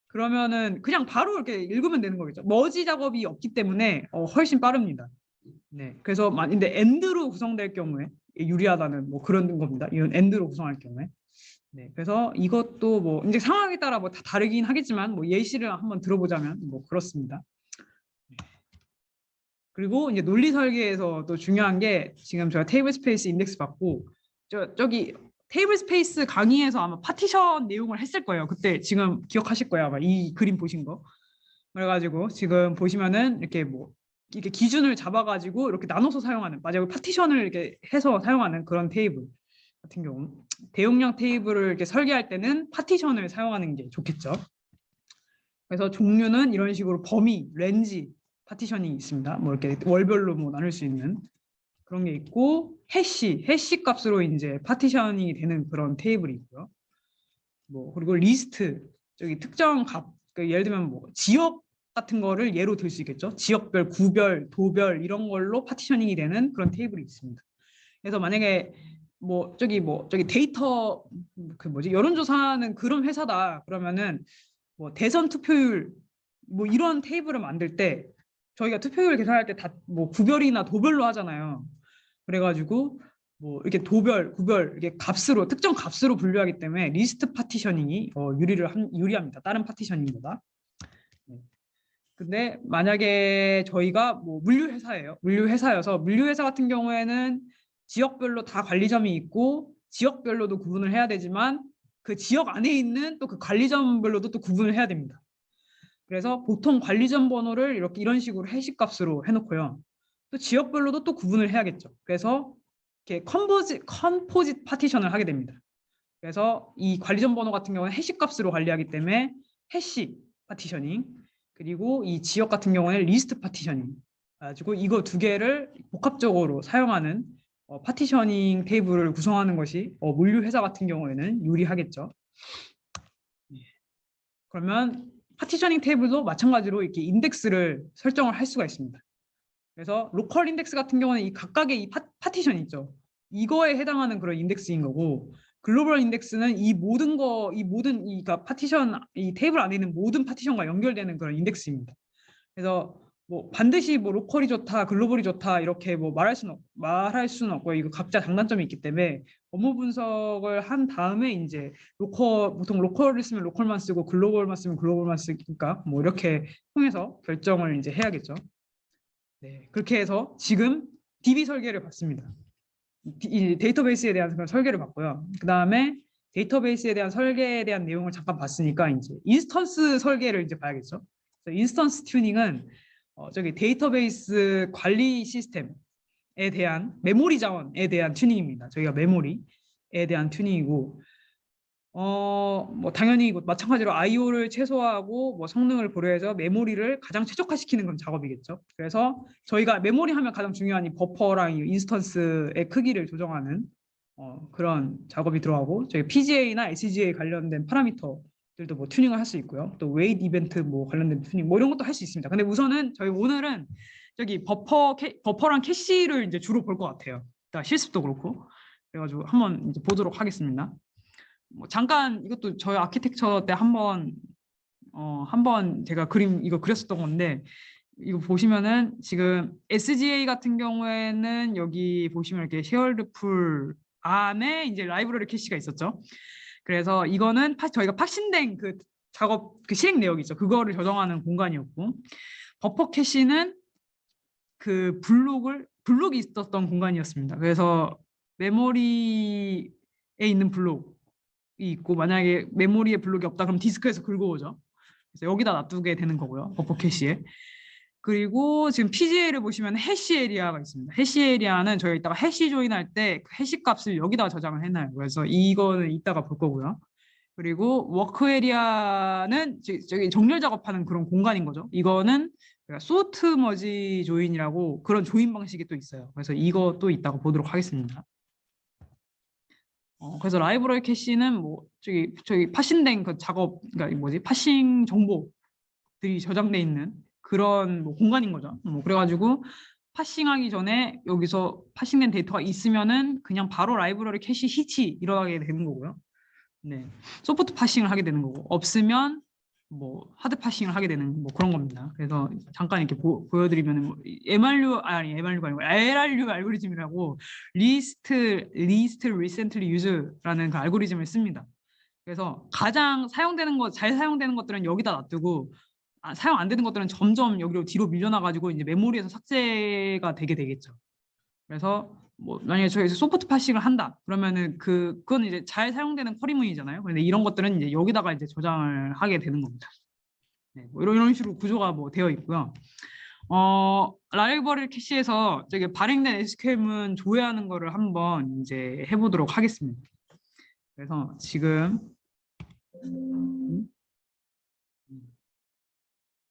그러면은 그냥 바로 이렇게 읽으면 되는 거겠죠. 머지 작업이 없기 때문에 훨씬 빠릅니다. 네. 그래서 근데 엔드로 구성될 경우에 유리하다는 뭐 그런 겁니다. 이건 엔드로 구성할 경우에. 네. 그래서 이것도 뭐 이제 상황에 따라 뭐 다 다르긴 하겠지만 뭐 예시를 한번 들어보자면 뭐 그렇습니다. 그리고 이제 논리 설계에서 또 중요한 게 지금 제가 테이블 스페이스 인덱스 받고 저기 테이블 스페이스 강의에서 아마 파티션 내용을 했을 거예요. 그때 지금 기억하실 거예요. 아마 이 그림 보신 거. 그래가지고 지금 보시면은 이렇게 뭐 이렇게 기준을 잡아가지고 이렇게 나눠서 사용하는, 맞아요. 파티션을 이렇게 해서 사용하는 그런 테이블 같은 경우 대용량 테이블을 이렇게 설계할 때는 파티션을 사용하는 게 좋겠죠. 그래서 종류는 이런 식으로 범위, 렌지 파티션이 있습니다. 뭐 이렇게 월별로 뭐 나눌 수 있는 그런 게 있고 해시 값으로 이제 파티셔닝이 되는 그런 테이블이 있고요. 뭐 그리고 리스트 저기 특정 값, 예를 들면 뭐 지역 같은 거를 예로 들 수 있겠죠. 지역별, 구별, 도별 이런 걸로 파티셔닝이 되는 그런 테이블이 있습니다. 그래서 만약에 저기 데이터 그 뭐지 여론조사하는 그런 회사다 그러면은 뭐 대선 투표율 뭐 이런 테이블을 만들 때 저희가 투표율 계산할 때 다 뭐 구별이나 도별로 하잖아요. 그래가지고 뭐 이렇게 도별, 구별 이렇게 값으로 특정 값으로 분류하기 때문에 리스트 파티셔닝이 유리합니다. 다른 파티셔닝보다. 근데 만약에 저희가 뭐 물류회사예요. 물류회사여서 물류회사 같은 경우에는 지역별로 다 관리점이 있고 지역별로도 구분을 해야 되지만 그 지역 안에 있는 또 그 관리점별로도 또 구분을 해야 됩니다. 그래서 보통 관리점 번호를 이런 식으로 해시 값으로 해놓고요. 또 지역별로도 또 구분을 해야겠죠. 그래서 이렇게 컴포짓 파티션을 하게 됩니다. 그래서 이 관리점 번호 같은 경우는 해시 값으로 관리하기 때문에 해시 파티셔닝, 그리고 이 지역 같은 경우는 리스트 파티셔닝. 가지고 이거 두 개를 복합적으로 사용하는 파티셔닝 테이블을 구성하는 것이 물류 회사 같은 경우에는 유리하겠죠. 그러면 파티셔닝 테이블도 마찬가지로 이렇게 인덱스를 설정을 할 수가 있습니다. 그래서 로컬 인덱스 같은 경우는 이 각각의 이 파티션 있죠. 이거에 해당하는 그런 인덱스인 거고, 글로벌 인덱스는 이 그러니까 파티션 이 테이블 안에 있는 모든 파티션과 연결되는 그런 인덱스입니다. 그래서 뭐 반드시 뭐 로컬이 좋다, 글로벌이 좋다 이렇게 뭐 말할 수는 없고요. 이거 각자 장단점이 있기 때문에 업무 분석을 한 다음에 이제 보통 로컬을 쓰면 로컬만 쓰고 글로벌만 쓰면 글로벌만 쓰니까 뭐 이렇게 통해서 결정을 이제 해야겠죠. 네, 그렇게 해서 지금 DB 설계를 봤습니다. 이 데이터베이스에 대한 그런 설계를 봤고요. 그 다음에 데이터베이스에 대한 설계에 대한 내용을 잠깐 봤으니까 이제 인스턴스 설계를 이제 봐야겠죠. 그래서 인스턴스 튜닝은 저기 데이터베이스 관리 시스템에 대한 메모리 자원에 대한 튜닝입니다. 저희가 메모리에 대한 튜닝이고, 뭐 당연히 뭐 마찬가지로 I/O를 최소화하고 뭐 성능을 고려해서 메모리를 가장 최적화시키는 건 작업이겠죠. 그래서 저희가 메모리 하면 가장 중요한 이 버퍼랑 이 인스턴스의 크기를 조정하는 그런 작업이 들어가고, 저희 PGA나 SGA 관련된 파라미터들도 뭐 튜닝을 할 수 있고요. 또 웨이트 이벤트 뭐 관련된 튜닝 뭐 이런 것도 할 수 있습니다. 근데 우선은 저희 오늘은 저기 버퍼랑 캐시를 이제 주로 볼 것 같아요. 그러니까 실습도 그렇고. 그래가지고 한번 이제 보도록 하겠습니다. 뭐 잠깐 이것도 저희 아키텍처 때 한번 제가 그림 이거 그렸었던 건데, 이거 보시면은 지금 SGA 같은 경우에는 여기 보시면 이렇게 쉐어드 풀 안에 이제 라이브러리 캐시가 있었죠. 그래서 이거는 저희가 팍신된 그 작업 그 실행 내역이죠. 그거를 저장하는 공간이었고, 버퍼 캐시는 그 블록이 있었던 공간이었습니다. 그래서 메모리에 있는 블록이 있고, 만약에 메모리에 블록이 없다 그럼 디스크에서 긁어오죠. 그래서 여기다 놔두게 되는 거고요. 버퍼 캐시에. 그리고 지금 PGA를 보시면 해시 에리아가 있습니다. 해시 에리아는 저희 이따가 해시 조인할 때 그 해시 값을 여기다가 저장을 해놔요. 그래서 이거는 이따가 볼 거고요. 그리고 워크 에리아는 저기 정렬 작업하는 그런 공간인 거죠. 이거는 소트 머지 조인이라고 그런 조인 방식이 또 있어요. 그래서 이것도 이따가 보도록 하겠습니다. 그래서 라이브러리 캐시는 뭐 저기 파싱된 그 작업, 그러니까 뭐지, 파싱 정보들이 저장돼 있는 그런 뭐 공간인 거죠. 뭐 그래가지고 파싱하기 전에 여기서 파싱된 데이터가 있으면은 그냥 바로 라이브러리 캐시 히치 일어나게 되는 거고요. 네, 소프트 파싱을 하게 되는 거고, 없으면 뭐 하드 파싱을 하게 되는 뭐 그런 겁니다. 그래서 잠깐 이렇게 보여드리면 뭐 MRU가 아니고 LRU 알고리즘이라고 Least Recently Used라는 그 알고리즘을 씁니다. 그래서 가장 잘 사용되는 것들은 여기다 놔두고, 사용 안 되는 것들은 점점 여기로 뒤로 밀려나가지고 이제 메모리에서 삭제가 되겠죠. 그래서 뭐 만약에 저희에서 소프트 파싱을 한다 그러면은 그건 이제 잘 사용되는 쿼리문이잖아요. 근데 이런 것들은 이제 여기다가 이제 저장을 하게 되는 겁니다. 네, 뭐 이런 식으로 구조가 뭐 되어 있고요. 라이브러리 캐시에서 저기 발행된 SQL문 조회하는 거를 한번 이제 해보도록 하겠습니다. 그래서 지금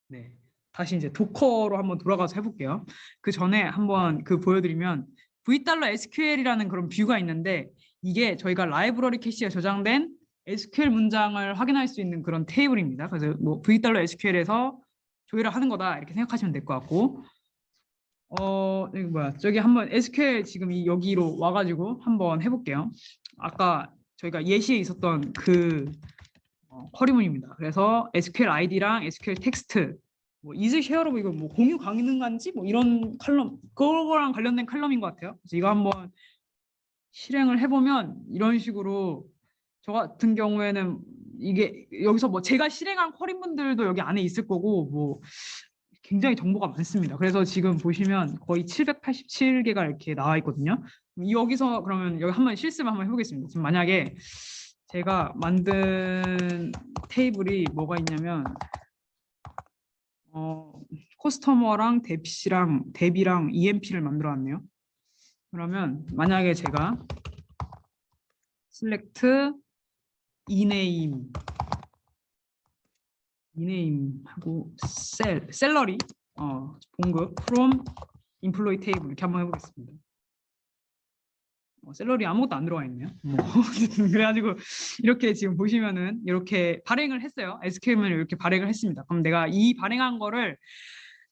네, 다시 이제 도커로 한번 돌아가서 해볼게요. 그 전에 한번 보여드리면 v.sql이라는 그런 뷰가 있는데, 이게 저희가 라이브러리 캐시에 저장된 SQL 문장을 확인할 수 있는 그런 테이블입니다. 그래서 뭐 v.sql에서 조회를 하는 거다 이렇게 생각하시면 될 것 같고, 여기 뭐야, 저기 한번 SQL 지금 여기로 와가지고 한번 해볼게요. 아까 저희가 예시에 있었던 그 쿼리문입니다. 그래서 SQL ID랑 SQL 텍스트, 뭐 is shareable 이거 뭐 공유 가능한지 뭐 이런 칼럼, 그거랑 관련된 칼럼인 것 같아요. 그래서 이거 한번 실행을 해보면 이런 식으로 저 같은 경우에는 이게 여기서 뭐 제가 실행한 쿼리문들도 여기 안에 있을 거고, 뭐 굉장히 정보가 많습니다. 그래서 지금 보시면 거의 787개가 이렇게 나와 있거든요. 여기서 그러면 여기 한번 실습을 한번 해보겠습니다. 지금 만약에 제가 만든 테이블이 뭐가 있냐면 커스터머랑 대비랑 EMP를 만들어 왔네요. 그러면 만약에 제가 select ename 하고 셀러리 봉급 from employee table 이렇게 한번 해보겠습니다. 셀러리 아무것도 안 들어가 있네요. 그래가지고 이렇게 지금 보시면은 이렇게 발행을 했어요. SQL을 이렇게 발행을 했습니다. 그럼 내가 이 발행한 거를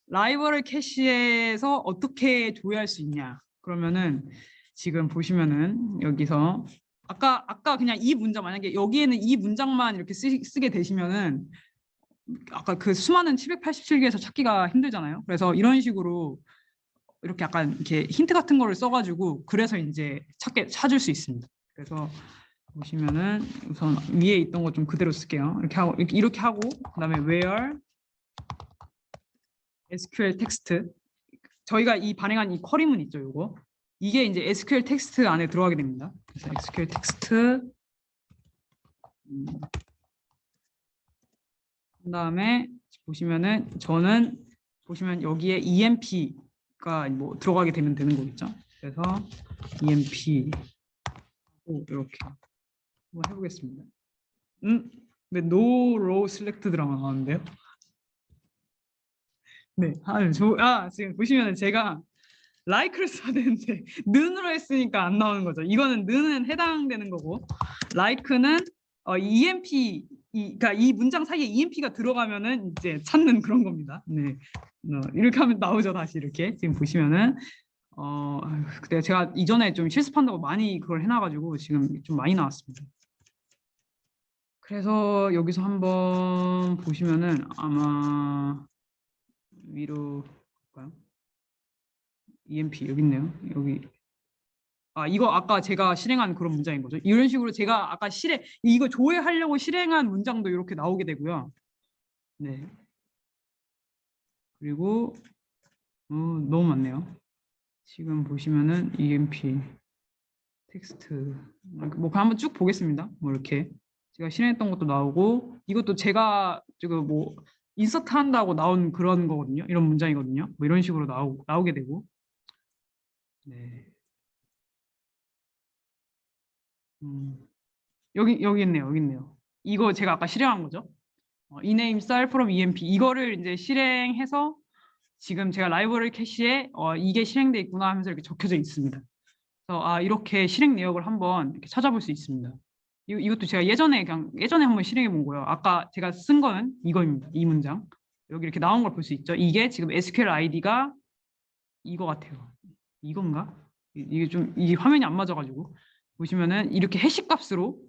라이브러리 캐시에서 어떻게 조회할 수 있냐? 그러면은 지금 보시면은 여기서 아까 그냥 이 문장, 만약에 여기에는 이 문장만 이렇게 쓰게 되시면은 아까 그 수많은 787개에서 찾기가 힘들잖아요. 그래서 이런 식으로 이렇게 약간 이렇게 힌트 같은 거를 써가지고 그래서 이제 찾을 수 있습니다. 그래서 보시면은 우선 위에 있던 거 좀 그대로 쓸게요. 이렇게 하고 그다음에 where SQL 텍스트, 저희가 이 발행한 이 쿼리문 있죠, 요거 이게 이제 SQL 텍스트 안에 들어가게 됩니다. 그래서 SQL 텍스트 그다음에 보시면은 저는 보시면 여기에 EMP가 뭐 들어가게 되면 되는 거겠죠. 그래서 EMP 이렇게 한번 해보겠습니다. 네, no row selected라고 나왔는데요. 네, 지금 보시면 제가 like를 써야 되는데 는으로 했으니까 안 나오는 거죠. 이거는 는은 해당되는 거고 like는 EMP 그러니까 이 문장 사이에 EMP가 들어가면은 이제 찾는 그런 겁니다. 네, 이렇게 하면 나오죠. 다시 이렇게 지금 보시면은 그때 제가 이전에 좀 실습한다고 많이 그걸 해놔가지고 지금 좀 많이 나왔습니다. 그래서 여기서 한번 보시면은 아마 위로 볼까요? EMP 여기 있네요. 여기 이거 아까 제가 실행한 그런 문장인 거죠. 이런 식으로 제가 아까 이거 조회하려고 실행한 문장도 이렇게 나오게 되고요. 네. 그리고 너무 많네요. 지금 보시면은 EMP 텍스트 뭐 한번 쭉 보겠습니다. 뭐 이렇게 제가 실행했던 것도 나오고 이것도 제가 지금 뭐 인서트 한다고 나온 그런 거거든요. 이런 문장이거든요. 뭐 이런 식으로 나오게 되고 네. 여기 있네요. 여기 있네요. 이거 제가 아까 실행한 거죠. ename style from EMP 이거를 이제 실행해서 지금 제가 라이브러리 캐시에 이게 실행돼 있구나 하면서 이렇게 적혀져 있습니다. 그래서 이렇게 실행 내역을 한번 이렇게 찾아볼 수 있습니다. 이것도 제가 예전에 한번 실행해 본 거예요. 아까 제가 쓴 거는 이거입니다. 이 문장 여기 이렇게 나온 걸 볼 수 있죠. 이게 지금 SQL 아이디가 이거 같아요. 이건가? 이 화면이 안 맞아가지고 보시면은 이렇게 해시 값으로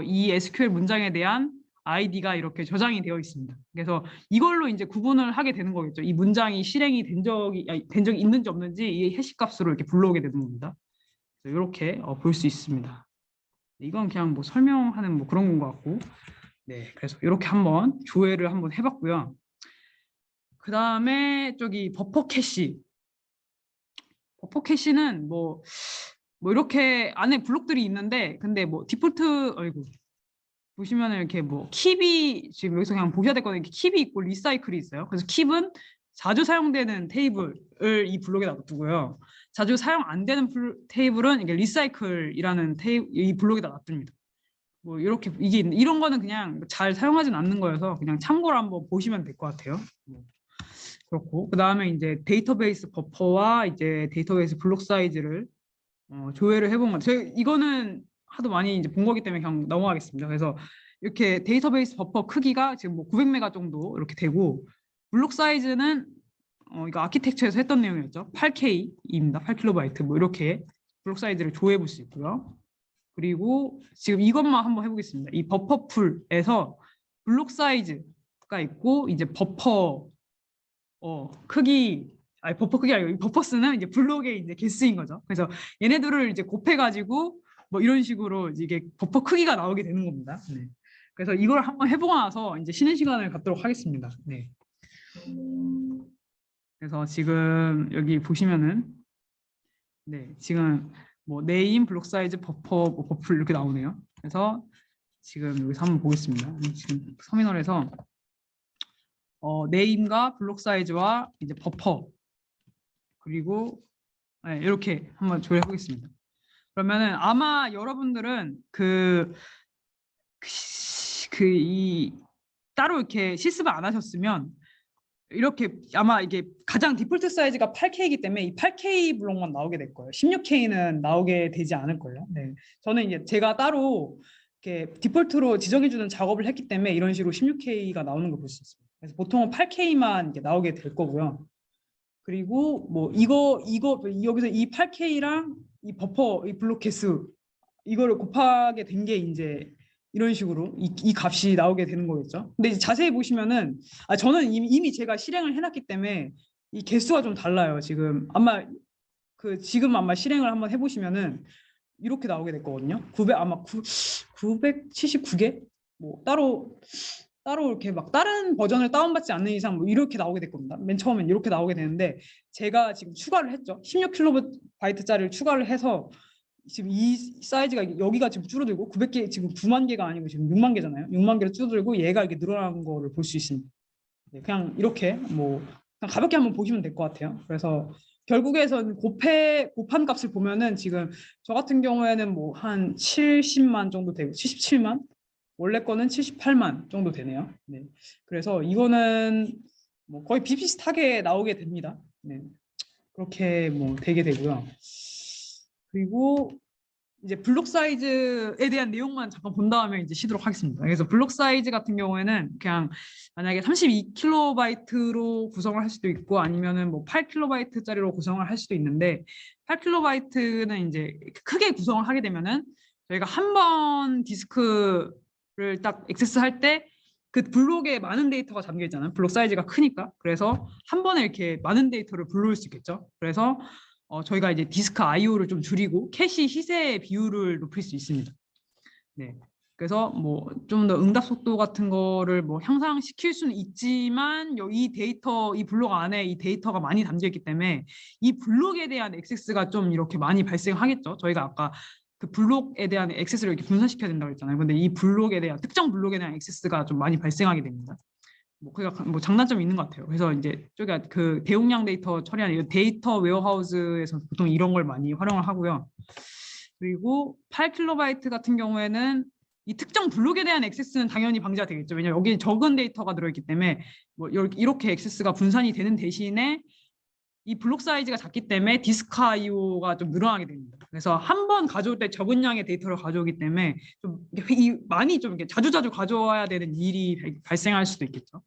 이 SQL 문장에 대한 아이디가 이렇게 저장이 되어 있습니다. 그래서 이걸로 이제 구분을 하게 되는 거겠죠. 이 문장이 실행이 된 적이 있는지 없는지 이 해시 값으로 이렇게 불러오게 되는 겁니다. 그래서 이렇게 볼 수 있습니다. 이건 그냥 뭐 설명하는 뭐 그런 것 같고, 네, 그래서 이렇게 한번 조회를 한번 해봤고요. 그 다음에 저기 버퍼 캐시는 뭐 이렇게 안에 블록들이 있는데 근데 뭐 디폴트 보시면은 이렇게 뭐 킵이 지금 여기서 그냥 보셔야 될 거는 킵이 있고 리사이클이 있어요. 그래서 킵은 자주 사용되는 테이블을 이 블록에 놔두고요. 자주 사용 안 되는 테이블은 이게 리사이클이라는 이 블록에다 놔둡니다. 뭐 이렇게 이런 거는 그냥 잘 사용하진 않는 거여서 그냥 참고로 한번 보시면 될 것 같아요. 그렇고 그 다음에 이제 데이터베이스 버퍼와 이제 데이터베이스 블록 사이즈를 조회를 해본 건데 이거는 하도 많이 이제 본 거기 때문에 그냥 넘어가겠습니다. 그래서 이렇게 데이터베이스 버퍼 크기가 지금 뭐 900메가 정도 이렇게 되고 블록 사이즈는 이거 아키텍처에서 했던 내용이었죠. 8K입니다. 8KB 뭐 이렇게 블록 사이즈를 조회해 볼 수 있고요. 그리고 지금 이것만 한번 해보겠습니다. 이 버퍼 풀에서 블록 사이즈가 있고 이제 버퍼 크기 버퍼 크기 아니고 버퍼스는 이제 블록의 이제 개수인 거죠. 그래서 얘네들을 이제 곱해가지고 뭐 이런 식으로 이게 버퍼 크기가 나오게 되는 겁니다. 네. 그래서 이걸 한번 해보고 나서 이제 쉬는 시간을 갖도록 하겠습니다. 네. 그래서 지금 여기 보시면은 네 지금 뭐 네임 블록 사이즈 버퍼 뭐 버풀 이렇게 나오네요. 그래서 지금 여기서 한번 보겠습니다. 지금 터미널에서 네임과 블록 사이즈와 이제 버퍼 그리고 네, 이렇게 한번 조회해 보겠습니다. 그러면은 아마 여러분들은 이 따로 이렇게 실습을 안 하셨으면 이렇게 아마 이게 가장 디폴트 사이즈가 8K이기 때문에 이 8K 블록만 나오게 될 거예요. 16K는 나오게 되지 않을 거예요. 네. 저는 이제 제가 따로 이렇게 디폴트로 지정해주는 작업을 했기 때문에 이런 식으로 16K가 나오는 걸 볼 수 있습니다. 그래서 보통은 8K만 이렇게 나오게 될 거고요. 그리고 뭐 이거 여기서 이 8K랑 이 버퍼 이 블록 개수 이거를 곱하게 된 게 이제 이런 식으로 이 값이 나오게 되는 거겠죠. 근데 이제 자세히 보시면은 저는 이미 제가 실행을 해놨기 때문에 이 개수가 좀 달라요. 지금 아마 지금 아마 실행을 한번 해보시면은 이렇게 나오게 될 거거든요. 979개 뭐 따로 이렇게 막 다른 버전을 다운받지 않는 이상 뭐 이렇게 나오게 될 겁니다. 맨 처음엔 이렇게 나오게 되는데 제가 지금 추가를 했죠. 16KB 짜리를 추가를 해서 지금 이 사이즈가 여기가 지금 줄어들고 900개 지금 9만 개가 아니고 지금 6만 개잖아요. 6만 개로 줄어들고 얘가 이렇게 늘어나는 거를 볼 수 있습니다. 그냥 이렇게 뭐 그냥 가볍게 한번 보시면 될 것 같아요. 그래서 결국에선 곱한 값을 보면은 지금 저 같은 경우에는 뭐 한 70만 정도 되고 77만 원래 거는 78만 정도 되네요. 네. 그래서 이거는 뭐 거의 비슷비슷하게 나오게 됩니다. 네. 그렇게 뭐 되게 되고요. 그리고 이제 블록 사이즈에 대한 내용만 잠깐 본 다음에 이제 쉬도록 하겠습니다. 그래서 블록 사이즈 같은 경우에는 그냥 만약에 32KB 구성을 할 수도 있고 아니면은 뭐 8KB짜리로 구성을 할 수도 있는데 8KB는 이제 크게 구성을 하게 되면은 저희가 한 번 디스크를 딱 액세스할 때 그 블록에 많은 데이터가 담겨 있잖아요. 블록 사이즈가 크니까. 그래서 한 번에 이렇게 많은 데이터를 불러올 수 있겠죠. 그래서 저희가 이제 디스크 I/O를 좀 줄이고 캐시 희세 비율을 높일 수 있습니다. 네. 그래서 뭐 좀 더 응답 속도 같은 거를 뭐 향상시킬 수는 있지만 이 데이터, 이 블록 안에 이 데이터가 많이 담겨 있기 때문에 이 블록에 대한 액세스가 좀 이렇게 많이 발생하겠죠. 저희가 아까 그 블록에 대한 액세스를 이렇게 분산시켜야 된다고 했잖아요. 근데 이 블록에 대한 특정 블록에 대한 액세스가 좀 많이 발생하게 됩니다. 뭐 그가 뭐 장단점이 있는 것 같아요. 그래서 이제 저희가 그 대용량 데이터 처리하는 데이터 웨어하우스에서 보통 이런 걸 많이 활용을 하고요. 그리고 8KB 같은 경우에는 이 특정 블록에 대한 액세스는 당연히 방지가 되겠죠. 왜냐하면 여기 적은 데이터가 들어있기 때문에 뭐 이렇게 액세스가 분산이 되는 대신에 이 블록 사이즈가 작기 때문에 디스크 I/O가 좀 늘어나게 됩니다. 그래서 한 번 가져올 때 적은 양의 데이터를 가져오기 때문에 좀 많이 좀 이렇게 자주자주 가져와야 되는 일이 발생할 수도 있겠죠.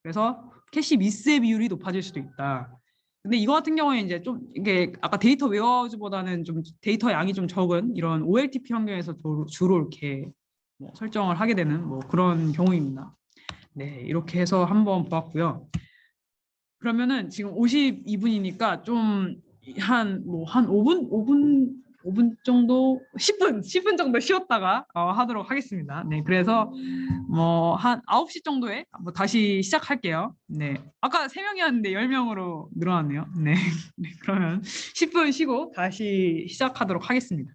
그래서 캐시 미스의 비율이 높아질 수도 있다. 근데 이거 같은 경우에 이제 좀 이게 아까 데이터 웨어하우스보다는 좀 데이터 양이 좀 적은 이런 OLTP 환경에서 주로 이렇게 뭐 설정을 하게 되는 뭐 그런 경우입니다. 네, 이렇게 해서 한번 보았고요. 그러면은 지금 52분이니까 좀 한 5분 정도 10분 정도 쉬었다가 하도록 하겠습니다. 네, 그래서 뭐 한 9시 정도에 뭐 다시 시작할게요. 네, 아까 3명이었는데 10명으로 늘어났네요. 네, 네, 그러면 10분 쉬고 다시 시작하도록 하겠습니다.